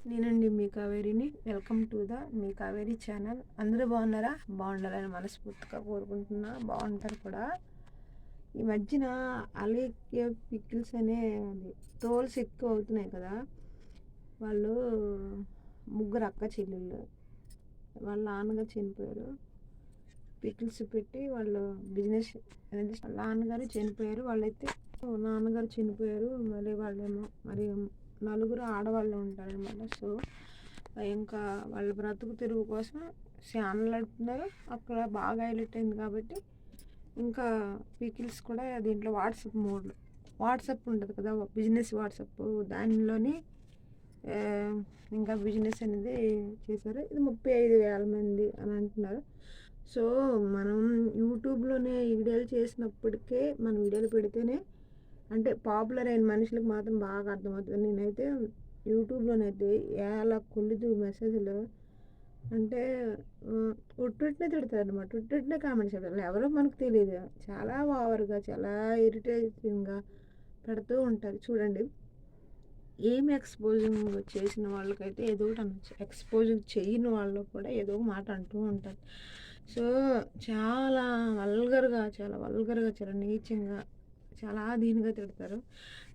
నేనండి మీ కావేరిని. వెల్కమ్ టు మీ కావేరి ఛానల్. అందరూ బాగున్నారా? బాగుండాలని మనస్ఫూర్తిగా కోరుకుంటున్నా. బాగుంటారు కూడా. ఈ మధ్యన అలేఖ్య పికిల్స్ అనే ట్రోల్స్ ఎక్కువ అవుతున్నాయి కదా. వాళ్ళు ముగ్గురు అక్క చెల్లెళ్ళు, వాళ్ళ నాన్నగారు చనిపోయారు. పికిల్స్ పెట్టి వాళ్ళు బిజినెస్ అనేది, వాళ్ళ నాన్నగారు చనిపోయారు. వాళ్ళైతే నాన్నగారు చనిపోయారు. మళ్ళీ వాళ్ళేమో మరి నలుగురు ఆడవాళ్ళు ఉంటారనమాట. సో ఇంకా వాళ్ళ బ్రతుకు తెరువు కోసం ఛానల్ నడుపుతున్నారు. అక్కడ బాగా హైలైట్ అయింది కాబట్టి ఇంకా పికిల్స్ కూడా దీంట్లో వాట్సాప్ ఉంటుంది కదా, బిజినెస్ వాట్సాప్, దానిలోని ఇంకా బిజినెస్ అనేది చేశారు. ఇది 35,000 మంది అని అంటున్నారు. సో మనం యూట్యూబ్లోనే వీడియోలు చేసినప్పటికే, మన వీడియోలు పెడితేనే అంటే పాపులర్ అయిన మనుషులకు మాత్రం బాగా అర్థమవుతుంది. నేనైతే యూట్యూబ్లోనైతే ఎలా కొలిదు మెసేజ్లు అంటే ఉట్టునే తిడతారు అనమాట. ఉట్టునే కామెంట్స్ పెడతారు. ఎవరో మనకు తెలియదు, చాలా ఓవర్గా, చాలా ఇరిటేటింగ్గా పెడుతూ ఉంటారు. చూడండి, ఏం ఎక్స్పోజింగ్ చేసిన వాళ్ళకైతే ఏదో ఒకటి అనొచ్చు, ఎక్స్పోజింగ్ చేయని వాళ్ళు కూడా ఏదో ఒక మాట అంటూ ఉంటారు. సో చాలా వల్గర్గా, చాలా నీచంగా, చాలా దీనిగా తిడతారు.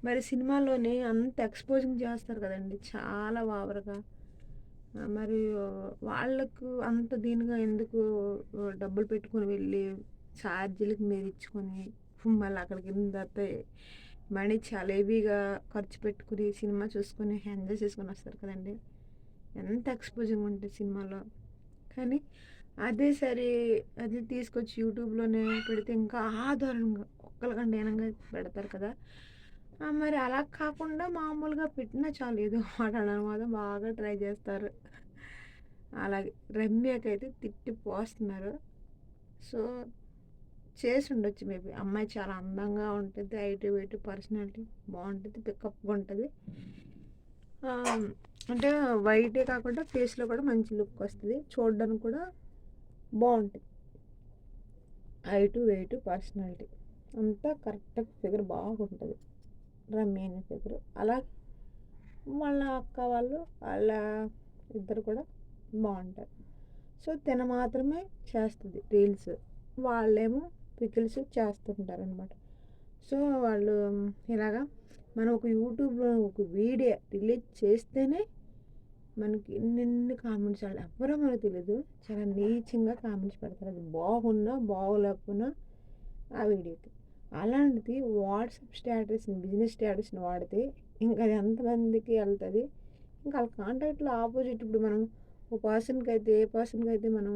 మరి సినిమాలోనే అంత ఎక్స్పోజింగ్ చేస్తారు కదండి, చాలా ఓవర్గా. మరి వాళ్ళకు అంత దీనిగా ఎందుకు డబ్బులు పెట్టుకొని వెళ్ళి ఛార్జీలకు మీరు ఇచ్చుకొని మళ్ళీ అక్కడికి వెళ్ళిన తర్వాత మనీ చాలా హెవీగా ఖర్చు పెట్టుకుని సినిమా చూసుకొని ఎంజాయ్ చేసుకొని వస్తారు కదండి. ఎంత ఎక్స్పోజింగ్ ఉంటుంది సినిమాలో. కానీ అదే సరే, అది తీసుకొచ్చి యూట్యూబ్లోనే పెడితే ఇంకా ఆధారంగా ఒక్కరికంటే ఏనంగా పెడతారు కదా. మరి అలా కాకుండా మామూలుగా పెట్టినా చాలు, ఏదో మాట్లాడడం మాత్రం బాగా ట్రై చేస్తారు. అలాగే రమ్యకైతే తిట్టి పోస్తున్నారు. సో చేసి ఉండొచ్చు మేబీ. అమ్మాయి చాలా అందంగా ఉంటుంది, ఐటీ వెయిట్ పర్సనాలిటీ బాగుంటుంది, పికప్గా ఉంటుంది. అంటే వైటే కాకుండా ఫేస్లో కూడా మంచి లుక్ వస్తుంది, చూడడానికి కూడా బాగుంటుంది. హైటు వెయిట్ పర్సనాలిటీ అంతా కరెక్ట్గా ఫిగర్ బాగుంటుంది రమ్య అనే ఫిగర్. అలా వాళ్ళ అక్క వాళ్ళ ఇద్దరు కూడా బాగుంటారు. సో తిన మాత్రమే చేస్తుంది రీల్స్, వాళ్ళేమో పికిల్స్ చేస్తుంటారు అనమాట. సో వాళ్ళు ఇలాగా మనం ఒక యూట్యూబ్లో ఒక వీడియో రిలీజ్ చేస్తేనే మనకి ఎన్నెన్ని కామెంట్స్, వాళ్ళు ఎవరో మనకు తెలియదు, చాలా నీచంగా కామెంట్స్ పెడతారు. అది బాగున్నా బాగోలేకపోయినా ఆ వీడియోకి. అలాంటిది వాట్సాప్ స్టేటస్ని, బిజినెస్ స్టేటస్ని వాడితే ఇంకా అది ఎంతమందికి వెళ్తుంది. ఇంకా వాళ్ళ కాంటాక్ట్లో ఆపోజిట్, ఇప్పుడు మనం ఒక పర్సన్కి అయితే, ఏ పర్సన్కి అయితే మనం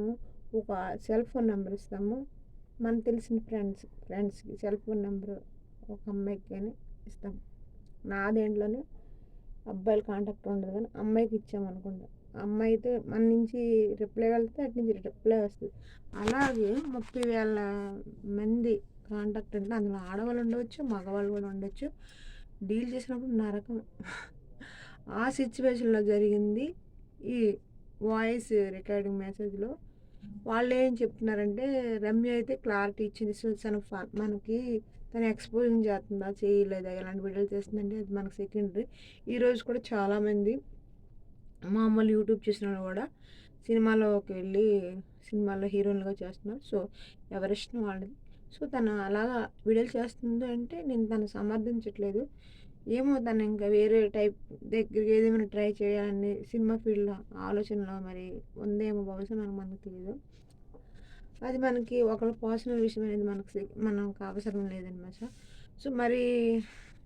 ఒక సెల్ ఫోన్ నెంబర్ ఇస్తాము, మనకు తెలిసిన ఫ్రెండ్స్కి సెల్ ఫోన్ నెంబర్ ఒక అమ్మాయికి కానీ ఇస్తాం. నా దేంట్లోనే అబ్బాయిల కాంటాక్ట్ ఉండదు, కానీ అమ్మాయికి ఇచ్చామనుకుంటా, అమ్మాయి అయితే మన నుంచి రిప్లై వెళ్తే అటు నుంచి రిప్లై వస్తుంది. అలాగే 30,000 మంది కాంటాక్ట్ అంటే అందులో ఆడవాళ్ళు ఉండవచ్చు, మగవాళ్ళు కూడా ఉండొచ్చు. డీల్ చేసినప్పుడు నరకం. ఆ సిచ్యువేషన్లో జరిగింది ఈ వాయిస్ రికార్డింగ్ మెసేజ్లో. వాళ్ళు ఏం చెప్తున్నారంటే, రమ్య అయితే క్లారిటీ ఇచ్చింది. సో మనకి తను ఎక్స్పోజింగ్ చేస్తుందా చేయలేదా, ఎలాంటి వీడియోలు చేస్తుందంటే అది మనకు సెకండరీ. ఈరోజు కూడా చాలామంది మామూలు యూట్యూబ్ చేసిన వాళ్ళు కూడా సినిమాలోకి వెళ్ళి సినిమాలో హీరోయిన్గా చేస్తున్నారు. సో ఎవరిష్టం వాళ్ళది. సో తను అలాగా వీడియోలు చేస్తుంది అంటే నేను తను సమర్థించట్లేదు. ఏమో తను ఇంకా వేరే టైప్ దగ్గరికి ఏదేమైనా ట్రై చేయాలని సినిమా ఫీల్డ్లో ఆలోచనలో మరి ఉందేమో, బహుశా మనకు తెలియదు. అది మనకి ఒకళ్ళ పర్సనల్ విషయం అనేది మనకు అవసరం లేదన్నమాట. సో మరి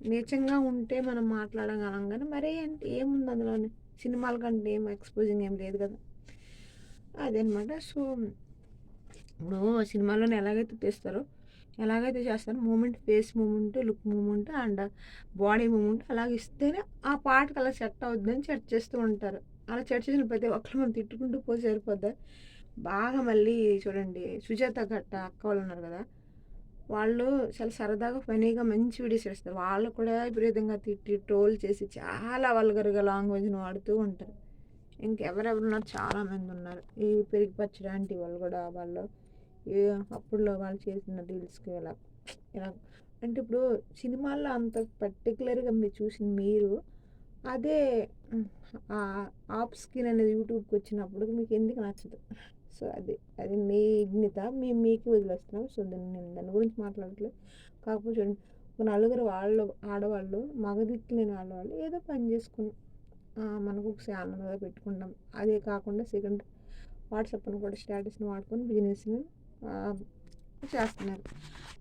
నీచంగా ఉంటే మనం మాట్లాడగలం, కానీ మరీ అంటే ఏముంది అందులోనే, సినిమాల కంటే ఏం ఎక్స్పోజింగ్ ఏం లేదు కదా, అదనమాట. సో ఇప్పుడు సినిమాలోనే ఎలాగైతే తీస్తారో, ఎలాగైతే చేస్తారో movement, face movement, look movement and body movement అలాగ ఇస్తేనే ఆ పాటకు అలా సెట్ అవుతుందని సెట్ చేస్తూ ఉంటారు. అలా సెట్ చేసిన ప్రతి ఒక్కరు మనం తిట్టుకుంటూ పోతే సరిపోద్దా. బాగా మళ్ళీ చూడండి, సుజాత గట్ట అక్క వాళ్ళు ఉన్నారు కదా, వాళ్ళు చాలా సరదాగా ఫనీగా మంచి వీడియోస్ చేస్తారు. వాళ్ళు కూడా విపరీతంగా తిట్టి ట్రోల్ చేసి చాలా వల్గర్గా లాంగ్వేజ్ని వాడుతూ ఉంటారు. ఇంకెవరెవరున్నారు, చాలామంది ఉన్నారు. ఈ పెరిగి పచ్చడానికి వాళ్ళు కూడా, వాళ్ళు అప్పుడులో వాళ్ళు చేసిన రీల్స్కి ఇలా ఇలా అంటే ఇప్పుడు సినిమాల్లో అంత పర్టికులర్గా మీరు చూసిన మీరు అదే ఆప్ స్కిన్ అనేది యూట్యూబ్కి వచ్చినప్పుడు మీకు ఎందుకు నచ్చదు? సో అది అది మీ విజ్ఞత మీకు వదిలేస్తున్నాం. సో నేను దాని గురించి మాట్లాడట్లేదు. కాకపోతే చూడండి, ఒక నలుగురు వాళ్ళు ఆడవాళ్ళు మగదిక్కు లేని ఆడవాళ్ళు ఏదో పని చేసుకుని మనకు ఒక ఛానల్గా పెట్టుకుంటాం. అదే కాకుండా సెకండ్ వాట్సాప్ను కూడా స్టేటస్ని వాడుకొని బిజినెస్ని చేస్తున్నారు.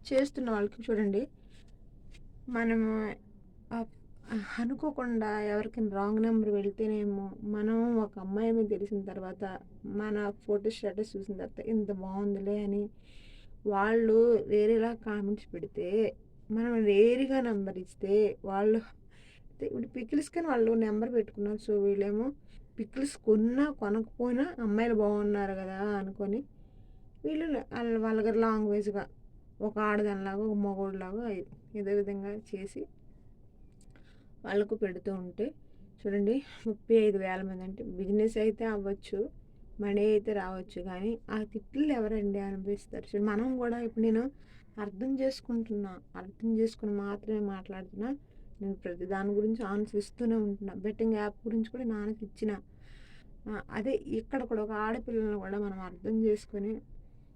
చేస్తున్న వాళ్ళకి చూడండి, మనము అనుకోకుండా ఎవరికైనా రాంగ్ నెంబర్ వెళ్తేనేమో మనం ఒక అమ్మాయి మీద తెలిసిన తర్వాత మన ఫోటో స్టేటస్ చూసిన తర్వాత ఇంత బాగుందిలే అని వాళ్ళు వేరేలా కామెంట్స్ పెడితే మనం వేరేగా నెంబర్ ఇస్తే వాళ్ళు ఇప్పుడు పికిల్స్ కానీ వాళ్ళు నెంబర్ పెట్టుకున్నారు. సో వీళ్ళేమో పికిల్స్ కొనకపోయినా అమ్మాయిలు బాగున్నారు కదా అనుకొని వీళ్ళు వాళ్ళ లాంగ్వేజ్గా ఒక ఆడదానిలాగా ఒక మగోడిలాగా ఏదో విధంగా చేసి వాళ్ళకు పెడుతూ ఉంటే చూడండి, 35,000 మంది. అంటే బిజినెస్ అయితే అవ్వచ్చు, మనీ అయితే రావచ్చు, కానీ ఆ తిట్లు ఎవరండి అనిపిస్తారు. చూడండి, మనం కూడా ఇప్పుడు నేను అర్థం చేసుకుని మాత్రమే మాట్లాడుతున్నా. నేను ప్రతి దాని గురించి ఆన్సర్ ఇస్తూనే ఉంటున్నా. బెట్టింగ్ యాప్ గురించి కూడా నేను ఆన్సర్ ఇచ్చిన. అదే ఇక్కడ కూడా ఒక ఆడపిల్లలను కూడా మనం అర్థం చేసుకొని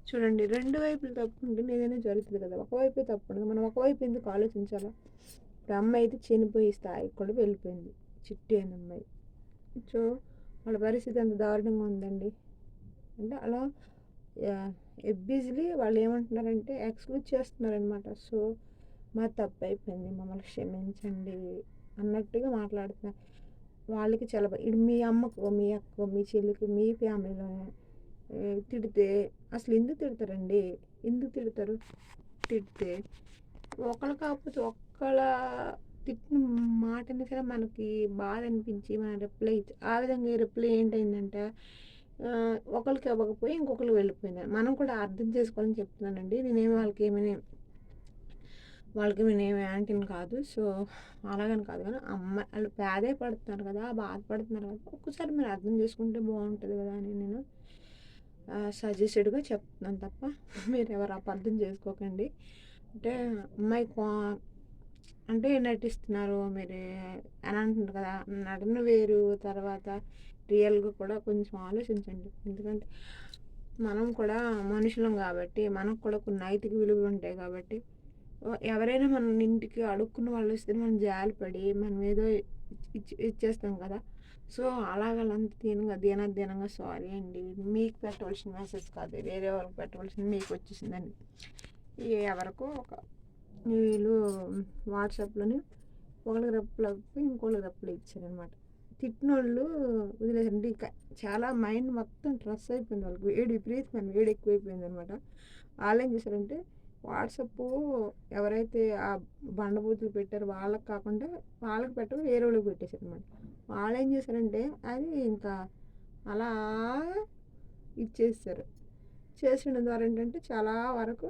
చూడండి, రెండు వైపులు తప్పుంటే ఏదైనా జరుగుతుంది కదా. ఒకవైపే తప్పు, మనం ఒకవైపు ఎందుకు ఆలోచించాలా? ఇప్పుడు అమ్మాయి అయితే చనిపోయే స్థాయికి కూడా వెళ్ళిపోయింది, చిట్టి అనే అమ్మాయి. సో వాళ్ళ పరిస్థితి అంత దారుణంగా ఉందండి. అంటే అలా ఎబ్బీజ్లీ వాళ్ళు ఏమంటున్నారంటే ఎక్స్క్యూజ్ చేస్తున్నారనమాట. సో మా తప్పు అయిపోయింది, మమ్మల్ని క్షమించండి అన్నట్టుగా మాట్లాడుతున్నారు. వాళ్ళకి చాలా ఇప్పుడు మీ అమ్మకు, మీ అక్కకు, మీ చెల్లికి, మీ ఫ్యామిలీలో తిడితే అసలు ఎందుకు తిడతారండి? ఎందుకు తిడతారు? తిడితే ఒకళ్ళు కాకపోతే ఒక్కళ్ళ తిట్టిన మాటని సరే మనకి బాధ అనిపించి మన రిప్లై ఆ విధంగా రిప్లై ఏంటైందంటే ఒకరికి ఇవ్వకపోయి ఇంకొకరికి వెళ్ళిపోయింది. మనం కూడా అర్థం చేసుకోవాలని చెప్తున్నానండి. నేనేమి వాళ్ళకి నేనేమి యాంటీని కాదు. సో అలాగని కాదు, కానీ వాళ్ళు పేదే పడుతున్నారు కదా, బాధపడుతున్నారు కదా, ఒక్కసారి మీరు అర్థం చేసుకుంటే బాగుంటుంది కదా అని నేను సజెస్టెడ్గా చెప్తున్నాను తప్ప మీరు ఎవరు అపార్థం చేసుకోకండి. అంటే అమ్మాయి అంటే నటిస్తున్నారు మీరు అని అంటున్నారు కదా, నటన వేరు, తర్వాత రియల్గా కూడా కొంచెం ఆలోచించండి. ఎందుకంటే మనం కూడా మనుషులం కాబట్టి మనకు కూడా కొన్ని నైతిక విలువలు ఉంటాయి కాబట్టి ఎవరైనా మన ఇంటికి అడుక్కున్న వాళ్ళు వస్తే మనం జాలిపడి మనం ఏదో ఇచ్చేస్తాం కదా. సో అలాగంత దీనంగా సారీ అండి, మీకు పెట్టవలసిన మెసేజ్ కాదు, వేరే వాళ్ళకి పెట్టవలసింది మీకు వచ్చేసిందని ఎవరికో ఒక వీళ్ళు వాట్సాప్లోని ఒకరికి రెప్పలు ఇంకోళ్ళకి రెప్పలు ఇచ్చారనమాట. తిట్టినోళ్ళు వదిలేసండి. ఇంకా చాలా మైండ్ మొత్తం స్ట్రెస్ అయిపోయింది వాళ్ళకి, వేడి ఎక్కువైపోయింది అనమాట. వాళ్ళు ఏం చేశారంటే వాట్సాప్ ఎవరైతే ఆ బండబూతులు పెట్టారో వాళ్ళకి కాకుండా వాళ్ళకి పెట్టరు, వేరే వాళ్ళకి పెట్టేశారు అనమాట. వాళ్ళు ఏం చేశారంటే అది ఇంకా అలా ఇచ్చేస్తారు. చేసిన ద్వారా ఏంటంటే చాలా వరకు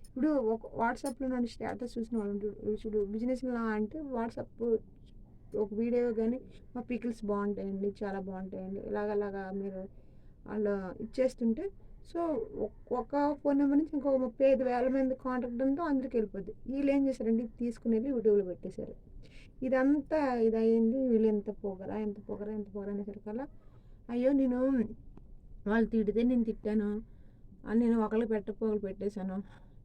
ఇప్పుడు ఒక వాట్సాప్లో నన్ను స్టేటస్ చూసిన వాళ్ళు చూడు, బిజినెస్లో అంటే వాట్సాప్ ఒక వీడియో కానీ మా పికిల్స్ బాగుంటాయండి, చాలా బాగుంటాయండి, ఇలాగలాగా మీరు వాళ్ళు ఇచ్చేస్తుంటే సో ఒక ఫోన్ నెంబర్ నుంచి ఇంకొక 35,000 మంది కాంటాక్ట్ ఉంటే అందరికి వెళ్ళిపోద్ది. వీళ్ళు ఏం చేశారండి, తీసుకుని వెళ్ళి యూట్యూబ్లో పెట్టేశారు. ఇదంతా ఇదయింది. వీళ్ళు ఎంత పొగరా అనేసరికల్లా అయ్యో నేను వాళ్ళు తిడితే నేను తిట్టాను అని నేను ఒకరికి పెట్టకపోగలు పెట్టేశాను.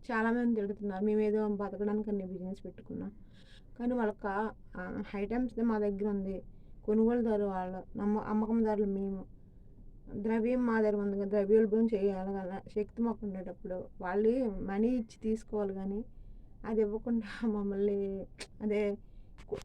చాలామంది తిడుతున్నారు, మేమేదో బతకడానికి అన్ని బిజినెస్ పెట్టుకున్నాం, కానీ వాళ్ళకి ఐటమ్స్ మా దగ్గర ఉంది, కొనుగోలుదారు వాళ్ళు, అమ్మకందారులు మేము, ద్రవ్యం మా దగ్గర ఉంది, ద్రవ్యోల్బణం చేయాలి కదా, శక్తి మాకు ఉండేటప్పుడు వాళ్ళు మనీ ఇచ్చి తీసుకోవాలి, కానీ అది ఇవ్వకుండా మమ్మల్ని అదే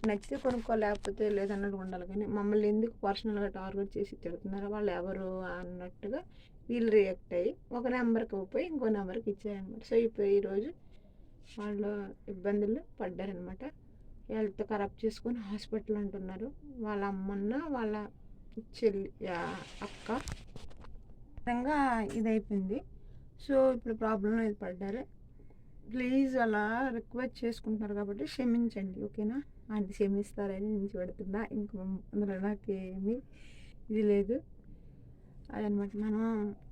నచ్చితే కొనుక్కోలేకపోతే లేదన్నట్టు ఉండాలి, కానీ మమ్మల్ని ఎందుకు పర్సనల్గా టార్గెట్ చేసి తిడుతున్నారు, వాళ్ళు ఎవరు అన్నట్టుగా వీళ్ళు రియాక్ట్ అయ్యి ఒక నెంబర్కి పోయి ఇంకో నెంబర్కి ఇచ్చారనమాట. సో ఇప్పుడు ఈరోజు వాళ్ళు ఇబ్బందులు పడ్డారనమాట. హెల్త్ ఖరాబ్ చేసుకొని హాస్పిటల్ అంటున్నారు. వాళ్ళ అమ్మన్న వాళ్ళ చెల్లి అక్క విధంగా ఇదైపోయింది. సో ఇప్పుడు ప్రాబ్లంలో ఇది పడ్డారు. ప్లీజ్ అలా రిక్వెస్ట్ చేసుకుంటున్నారు కాబట్టి క్షమించండి, ఓకేనా? అది క్షమిస్తారని నేను పెడుతున్నా, ఇంక అందులో నాకేమీ ఇది లేదు. అదనమాట. మనం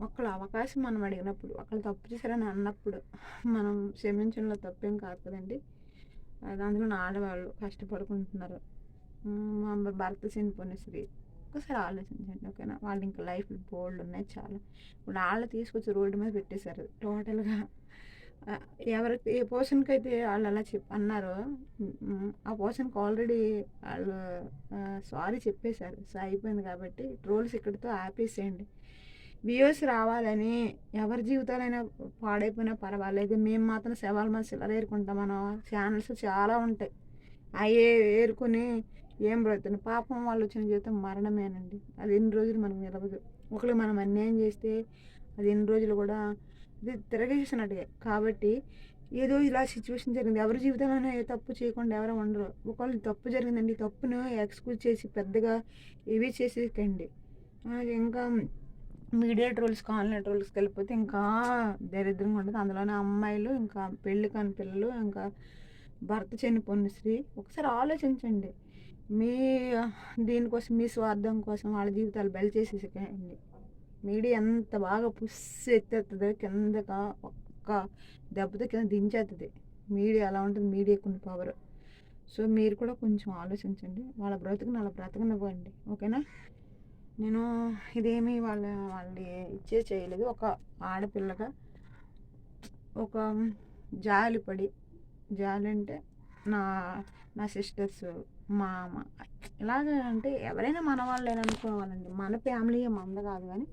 ఒకళ్ళ అవకాశం మనం అడిగినప్పుడు, ఒకళ్ళు తప్పు చేశారని అన్నప్పుడు మనం క్షమించడంలో తప్పేం కాదు కదండి. అందులో ఆడవాళ్ళు కష్టపడుకుంటున్నారు. మా భర్త చనిపోయిన స్త్రీ ఒకసారి ఆలోచించండి, ఓకేనా? వాళ్ళు ఇంకా లైఫ్ బోల్డ్ ఉన్నాయి చాలా. ఇప్పుడు వాళ్ళు తీసుకొచ్చి రోడ్డు మీద పెట్టేశారు టోటల్గా. ఎవరికి ఏ పర్సన్కి అయితే వాళ్ళు అలా అన్నారో ఆ పర్సన్కి ఆల్రెడీ వాళ్ళు సారీ చెప్పేశారు. సో అయిపోయింది కాబట్టి ట్రోల్స్ ఇక్కడితో ఆపేసేయండి. వ్యూస్ రావాలని ఎవరి జీవితాలైనా పాడైపోయినా పర్వాలేదు, మేము మాత్రం శవాల మీద సిల్లరేరుకుంటాం. మన ఛానల్స్ చాలా ఉంటాయి, అవి ఏరుకొని ఏం బ్రతుకుతుంది. పాపం వాళ్ళు వచ్చిన జీవితం మరణమేనండి. అది ఎన్ని రోజులు మనకు నిలవదు. ఒకళ్ళు మనం అన్యాయం చేస్తే అది ఎన్ని రోజులు కూడా ఇది తిరగేసినట్టుగా. కాబట్టి ఏదో ఇలా సిచ్యువేషన్ జరిగింది, ఎవరి జీవితంలోనే ఏ తప్పు చేయకుండా ఎవరో ఉండరు. ఒకళ్ళు తప్పు జరిగిందండి, తప్పును ఎక్స్క్యూజ్ చేసి పెద్దగా ఇవి చేసేకండి. ఇంకా మీడియా ట్రోల్స్కి ఆన్లైన్ ట్రోల్స్కి వెళ్ళిపోతే ఇంకా దరిద్రంగా ఉంటుంది. అందులోనే అమ్మాయిలు, ఇంకా పెళ్ళి కాని పిల్లలు, ఇంకా భర్త చనిపోయిన స్త్రీ. ఒకసారి ఆలోచించండి. మీ దీనికోసం, మీ స్వార్థం కోసం వాళ్ళ జీవితాలు బలి చేసేసేయండి. మీడియా ఎంత బాగా ఎత్తేస్తుంది కిందక, ఒక్క దెబ్బతో కింద దించేస్తుంది. మీడియా అలా ఉంటుంది, మీడియాకు ఉన్న పవర్. సో మీరు కూడా కొంచెం ఆలోచించండి. వాళ్ళ బ్రతుకుని అలా బ్రతకనివ్వండి, ఓకేనా? నేను ఇదేమీ వాళ్ళని చేయలేదు. ఒక ఆడపిల్లగా ఒక జాలి అంటే నా నా సిస్టర్స్, మా అమ్మ ఇలాగ అంటే ఎవరైనా మన వాళ్ళైనా అనుకోవాలండి. మన ఫ్యామిలీ మంద కాదు, కానీ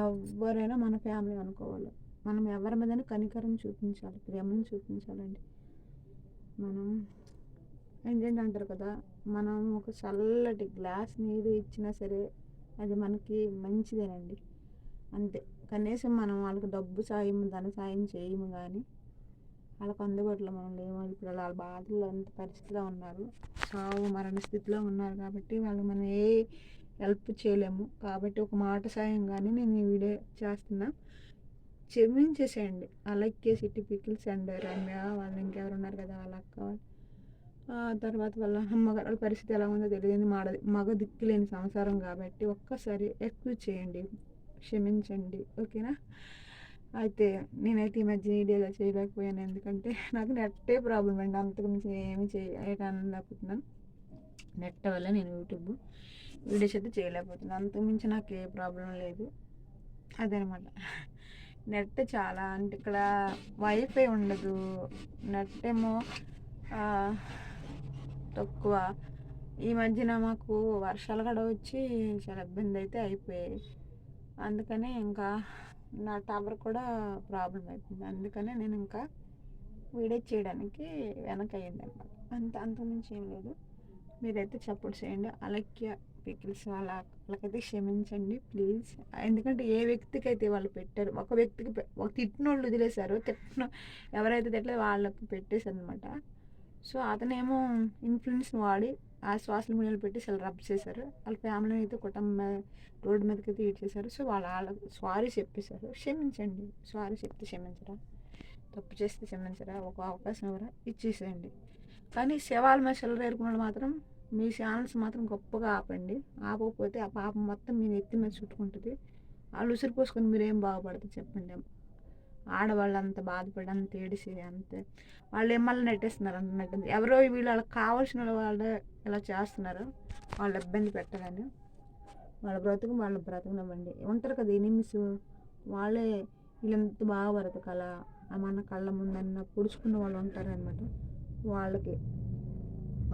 ఎవరైనా మన ఫ్యామిలీ అనుకోవాలి. మనం ఎవరి మీదైనా కనికరం చూపించాలి, ప్రేమను చూపించాలండి. మనం ఏంటంటే అంటారు కదా, మనం ఒక చల్లటి గ్లాస్ నీరు ఇచ్చినా సరే అది మనకి మంచిదేనండి, అంతే. కనీసం మనం వాళ్ళకి డబ్బు సాయం, ధన సాయం చేయము, కానీ వాళ్ళకి అందుబాటులో మనం లేము. ఇప్పుడు వాళ్ళ బాధల్లో అంత పరిస్థితిలో ఉన్నారు, సావు మరణ స్థితిలో ఉన్నారు. కాబట్టి వాళ్ళు మనం ఏ హెల్ప్ చేయలేము. కాబట్టి ఒక మాట సాయం కానీ నేను ఈ వీడియో చేస్తున్నా, క్షమించేసేయండి. అలాగే సిటీ పికిల్స్ అండ్ రమ్య వాళ్ళు ఇంకెవరు ఉన్నారు కదా, వాళ్ళ అక్క, తర్వాత వాళ్ళ అమ్మగారు పరిస్థితి ఎలా ఉందో తెలియదు. మగ దిక్కులేని సంసారం కాబట్టి ఒక్కసారి ఎక్కువ చేయండి, క్షమించండి, ఓకేనా? అయితే నేనైతే ఈ మధ్య వీడియోలో చేయలేకపోయాను, ఎందుకంటే నాకు నెట్టే ప్రాబ్లం అండి. అంతకుమించి ఏమి చేయలేకపోతున్నాను. నెట్ వల్ల నేను యూట్యూబ్ వీడియోస్ అయితే చేయలేకపోతున్నాను. అంతకుమించి నాకు ఏ ప్రాబ్లం లేదు. అదనమాట. నెట్ చాలా అంటే ఇక్కడ వైఫై ఉండదు, నెట్ ఏమో తక్కువ. ఈ మధ్యన మాకు వర్షాలు కూడా వచ్చి చాలా ఇబ్బంది అయితే అయిపోయాయి. అందుకనే ఇంకా నా టవర్ కూడా ప్రాబ్లం అయిపోయింది. అందుకనే నేను ఇంకా వీడియో చేయడానికి వెనక అయ్యింది అనమాట. అంతకుమించి ఏం లేదు. మీరైతే సపోర్ట్ చేయండి. అలక్య పికిల్స్ వాళ్ళకైతే క్షమించండి ప్లీజ్. ఎందుకంటే ఏ వ్యక్తికి అయితే వాళ్ళు పెట్టారు, ఒక వ్యక్తికి ఒక తిట్టినోళ్ళు వదిలేశారు, ఎవరైతే తిట్టలేదు వాళ్ళకి పెట్టేశారు అనమాట. సో అతనేమో ఇన్ఫ్లుయెన్స్ వాడి ఆ సోషల్ మీడియాలో పెట్టి అసలు రబ్ చేశారు. వాళ్ళ ఫ్యామిలీని అయితే కుటుంబం రోడ్డు మీదకి అయితే చేశారు. సో వాళ్ళకి సారీ చెప్పేశారు. క్షమించండి. సారీ చెప్తే క్షమించరా? తప్పు చేస్తే క్షమించరా? ఒక అవకాశం ఎవరా ఇచ్చేసేయండి. కానీ శవాల మీద చిల్లరేరుకున్నాడు మాత్రం మీ ఛానల్స్ మాత్రం గొప్పగా ఆపండి. ఆపకపోతే ఆ పాపం మొత్తం మీ నెత్తి మీద చుట్టుకుంటుంది. వాళ్ళు ఉసిరి పోసుకొని మీరేం బాగుపడుతుంది చెప్పండి? ఆడవాళ్ళు అంత బాధపడి, అంత ఏడిసి, అంతే వాళ్ళు ఏమన్నా నెట్టేస్తున్నారు అన్నట్టు. ఎవరో వీళ్ళు వాళ్ళకి కావాల్సిన వాళ్ళు ఇలా చేస్తున్నారు, వాళ్ళు ఇబ్బంది పెట్టగానే. వాళ్ళ బ్రతుకునివ్వండి. ఉంటారు కదా ఎనిమిస్, వాళ్ళే వీళ్ళంత బాగా బ్రతకాల మన కళ్ళ ముందన్న పొడుచుకున్న వాళ్ళు ఉంటారు అనమాట, వాళ్ళకి.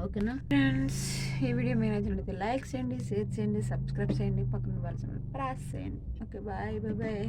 ఓకేనా ఫ్రెండ్స్? ఈ వీడియో మీరు నచ్చినట్లయితే లైక్ చేయండి, షేర్ చేయండి, సబ్స్క్రైబ్ చేయండి, పక్కన వాళ్ళ ప్రెస్ చేయండి. Okay, bye bye bye.